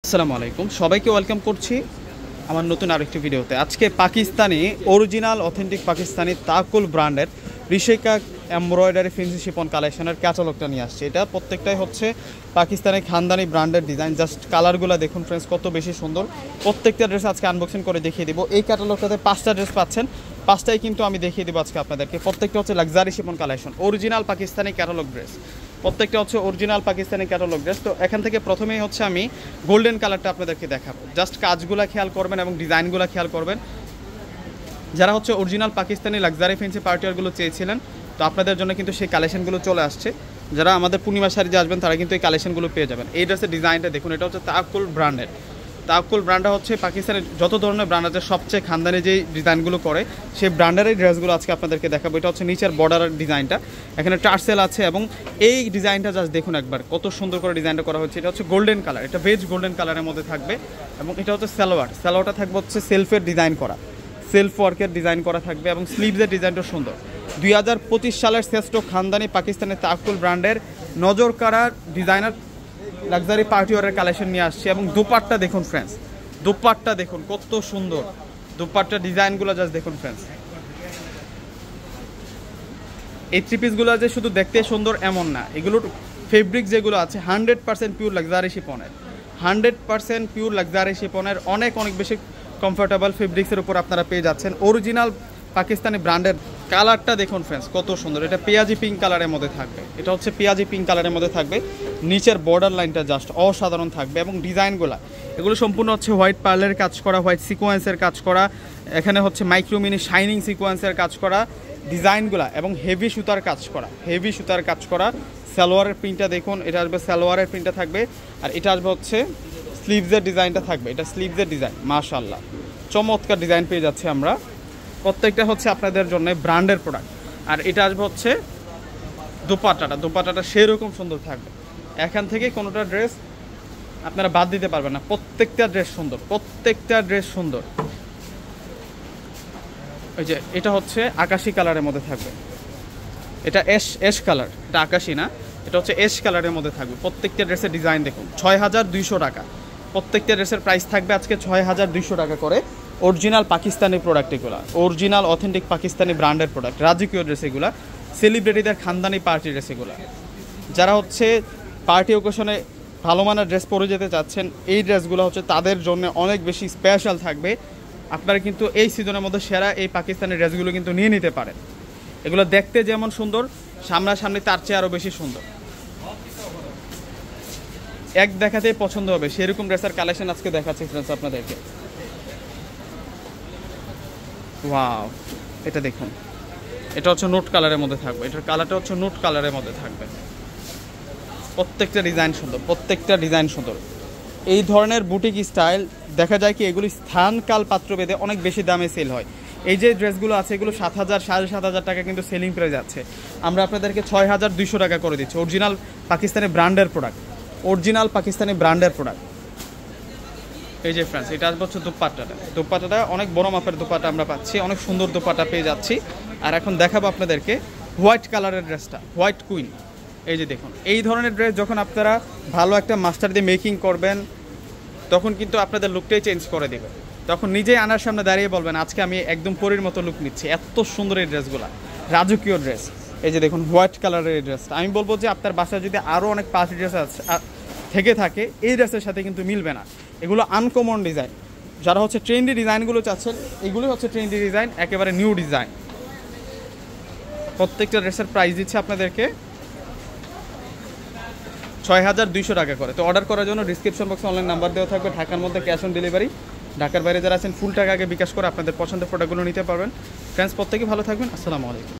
আসসালামু আলাইকুম, সবাইকে ওয়েলকাম করছি আমার নতুন আরেকটি ভিডিওতে। আজকে পাকিস্তানি অরিজিনাল অথেন্টিক পাকিস্তানি তাকুল ব্র্যান্ডের রিশেকা এমব্রয়ডারি ফেন্সি শিপন কালেকশনের ক্যাটালগটা নিয়ে আসছে। এটা প্রত্যেকটাই হচ্ছে পাকিস্তানি খানদানি ব্র্যান্ডের ডিজাইন। জাস্ট কালারগুলো দেখুন ফ্রেন্ডস, কত বেশি সুন্দর। প্রত্যেকটা ড্রেস আজকে আনবক্সিং করে দেখিয়ে দিব। এই ক্যাটালগটাতে 5টা ড্রেস পাচ্ছেন, 5টাই কিন্তু আমি দেখিয়ে দেবো আজকে আপনাদেরকে। প্রত্যেকটা হচ্ছে luxury Shipon collection, original Pakistani catalogue dress. প্রত্যেকটা হচ্ছে অরিজিনাল পাকিস্তানি ক্যাটালগ ড্রেস। তো এখান থেকে প্রথমেই হচ্ছে আমি গোল্ডেন কালারটা আপনাদেরকে দেখাবো। জাস্ট কাজগুলো খেয়াল করবেন এবং ডিজাইনগুলো খেয়াল করবেন। যারা হচ্ছে অরিজিনাল পাকিস্তানি লাক্সারি ফেন্সি পার্টিওয়ারগুলো চেয়েছিলেন, তো আপনাদের জন্য কিন্তু সেই কালেকশনগুলো চলে আসছে। যারা আমাদের পূর্ণিমা শাড়িতে আসবেন তারা কিন্তু এই কালেকশনগুলো পেয়ে যাবেন। এই ড্রেসের ডিজাইনটা দেখুন, এটা হচ্ছে তাকুল ব্র্যান্ডের। তাকুল ব্র্যান্ডটা হচ্ছে পাকিস্তানের যত ধরনের ব্র্যান্ড আছে সবচেয়ে খানদানি যেই ডিজাইনগুলো করে সেই ব্র্যান্ডের ড্রেসগুলো আজকে আপনাদেরকে দেখাবো। এটা হচ্ছে নিচের বর্ডারের ডিজাইনটা, এখানে টার্সেল আছে এবং এই ডিজাইনটা জাস্ট দেখুন একবার, কত সুন্দর করে ডিজাইনটা করা হচ্ছে। এটা হচ্ছে গোল্ডেন কালার, এটা বেজ গোল্ডেন কালারের মধ্যে থাকবে এবং এটা হচ্ছে সালোয়ারটা থাকবে হচ্ছে সেলফের ডিজাইন করা, সেলফ ওয়ার্কের ডিজাইন করা থাকবে এবং স্লিভসের ডিজাইনটা সুন্দর। 2025 সালের শ্রেষ্ঠ খানদানি পাকিস্তানের তাকুল ব্র্যান্ডের নজর কাড়া ডিজাইনার লাক্সারি পার্টিওয়ারের কালেকশন নিয়ে আসছে। এবং দোপাট্টা দেখুন ফ্রেন্ডস, দোপাট্টা দেখুন কত সুন্দর। দোপাট্টা ডিজাইনগুলো জাস্ট দেখুন ফ্রেন্ডস। এই থ্রি পিসগুলো যে শুধু দেখতে সুন্দর এমন না, এগুলোর ফেব্রিক যেগুলো আছে 100% পিওর লাক্সারি শিপনের, 100% পিওর লাক্সারি শিপনের অনেক বেশি কমফোর্টেবল ফেব্রিক্সের উপর আপনারা পেয়ে যাচ্ছেন। অরিজিনাল পাকিস্তানি ব্র্যান্ডের কালারটা দেখুন ফ্রেন্ডস, কত সুন্দর। এটা পেঁয়াজি পিঙ্ক কালারের মধ্যে থাকবে, এটা হচ্ছে পেঁয়াজি পিঙ্ক কালারের মধ্যে থাকবে। নিচের বর্ডার লাইনটা জাস্ট অসাধারণ থাকবে এবং ডিজাইনগুলো এগুলো সম্পূর্ণ হচ্ছে হোয়াইট পার্লের কাজ করা, হোয়াইট সিকোয়েন্সের কাজ করা, এখানে হচ্ছে মাইক্রোমিনি শাইনিং সিকোয়েন্সের কাজ করা ডিজাইনগুলো এবং হেভি সুতার কাজ করা, হেভি সুতার কাজ করা। সালোয়ারের প্রিন্টটা দেখুন, এটা আসবে সালোয়ারের প্রিন্টটা থাকবে। আর এটা আসবে হচ্ছে স্লিভসের ডিজাইনটা থাকবে, এটা স্লিভসের ডিজাইন। মাশাআল্লাহ, চমৎকার ডিজাইন পেয়ে যাচ্ছে আমরা। প্রত্যেকটা হচ্ছে আপনাদের জন্য ব্র্যান্ডের প্রোডাক্ট। আর এটা আসবে হচ্ছে দোপাট্টাটা সেরকম সুন্দর থাকবে। এখান থেকে কোনোটা ড্রেস আপনারা বাদ দিতে পারবেন না, প্রত্যেকটা ড্রেস সুন্দর, প্রত্যেকটা ড্রেস সুন্দর। ওই যে এটা হচ্ছে আকাশি কালারের মধ্যে থাকবে, এটা এশ কালার, এটা আকাশি না, এটা হচ্ছে এশ কালারের মধ্যে থাকবে। প্রত্যেকটা ড্রেসের ডিজাইন দেখুন, 6200 টাকা। প্রত্যেকটা ড্রেসের প্রাইস থাকবে আজকে 6200 টাকা করে। অরিজিনাল পাকিস্তানি প্রোডাক্ট এগুলো, অরিজিনাল অথেন্টিক পাকিস্তানি ব্র্যান্ডের প্রোডাক্ট, রাজকীয় ড্রেস এগুলো, সেলিব্রিটিদের খানদানি পার্টি ড্রেস এগুলো। যারা হচ্ছে পার্টি ওকেশনে ভালো মানের ড্রেস পরে যেতে চাচ্ছেন, এই ড্রেসগুলো হচ্ছে তাদের জন্য অনেক বেশি স্পেশাল থাকবে। আপনারা কিন্তু এই সিজনের মধ্যে সেরা এই পাকিস্তানি ড্রেসগুলো কিন্তু নিয়ে নিতে পারেন। এগুলো দেখতে যেমন সুন্দর, সামনাসামনি তার চেয়ে আরও বেশি সুন্দর। এক দেখাতেই পছন্দ হবে সেরকম ড্রেসের কালেকশন আজকে দেখাচ্ছি ফ্রেন্ডস আপনাদেরকে। ওয়াও, এটা দেখুন, এটা হচ্ছে নোট কালারের মধ্যে থাকবে, এটার কালারটা হচ্ছে নোট কালারের মধ্যে থাকবে। প্রত্যেকটা ডিজাইন সুন্দর, প্রত্যেকটা ডিজাইন সুন্দর। এই ধরনের বুটিক স্টাইল দেখা যায় কি এগুলি স্থান কাল পাত্র ভেদে অনেক বেশি দামে সেল হয়। এই যে ড্রেসগুলো আছে এগুলো 7000 7500 টাকা কিন্তু সেলিং প্রাইস যাচ্ছে, আমরা আপনাদেরকে 6200 টাকা করে দিচ্ছি। অরিজিনাল পাকিস্তানি ব্র্যান্ডের প্রোডাক্ট, অরিজিনাল পাকিস্তানি ব্র্যান্ডের প্রোডাক্ট। এই যে ফ্রেন্ডস, এটা আসবে হচ্ছে দোপাট্টাটা অনেক বড় মাপের দোপাট্টা আমরা পাচ্ছি, অনেক সুন্দর দোপাট্টা পেয়ে যাচ্ছি। আর এখন দেখাবো আপনাদেরকে হোয়াইট কালারের ড্রেসটা, হোয়াইট কুইন। এই যে দেখুন, এই ধরনের ড্রেস যখন আপনারা ভালো একটা মাস্টার দিয়ে মেকিং করবেন তখন কিন্তু আপনাদের লুকটাই চেঞ্জ করে দেবে। তখন নিজেই আনার সামনে দাঁড়িয়ে বলবেন আজকে আমি একদম পরীর মতো লুক নিচ্ছি। এত সুন্দর এই ড্রেসগুলো, রাজকীয় ড্রেস। এই যে দেখুন হোয়াইট কালারের এই ড্রেসটা, আমি বলবো যে আপনার বাসায় যদি আরও অনেক পার্টি ড্রেস আছে থেকে থাকে, এই ড্রেসের সাথে কিন্তু মিলবে না। এগুলো আনকমন ডিজাইন। যারা হচ্ছে ট্রেন্ডি ডিজাইনগুলো চাচ্ছেন, এগুলো হচ্ছে ট্রেন্ডি ডিজাইন, একেবারে নিউ ডিজাইন। প্রত্যেকটা ড্রেসের প্রাইস দিচ্ছে আপনাদেরকে 6200 টাকা করে। তো অর্ডার করার জন্য ডিসক্রিপশন বক্সে অনলাইন নাম্বার দেওয়া থাকবে। ঢাকার মধ্যে ক্যাশ অন ডেলিভারি, ঢাকার বাইরে যারা আছেন ফুল টাকা আগে বিকাশ করে আপনাদের পছন্দের প্রোডাক্টগুলো নিতে পারবেন। ফ্রেন্ডস, প্রত্যেকে ভালো থাকবেন। আসসালামু আলাইকুম।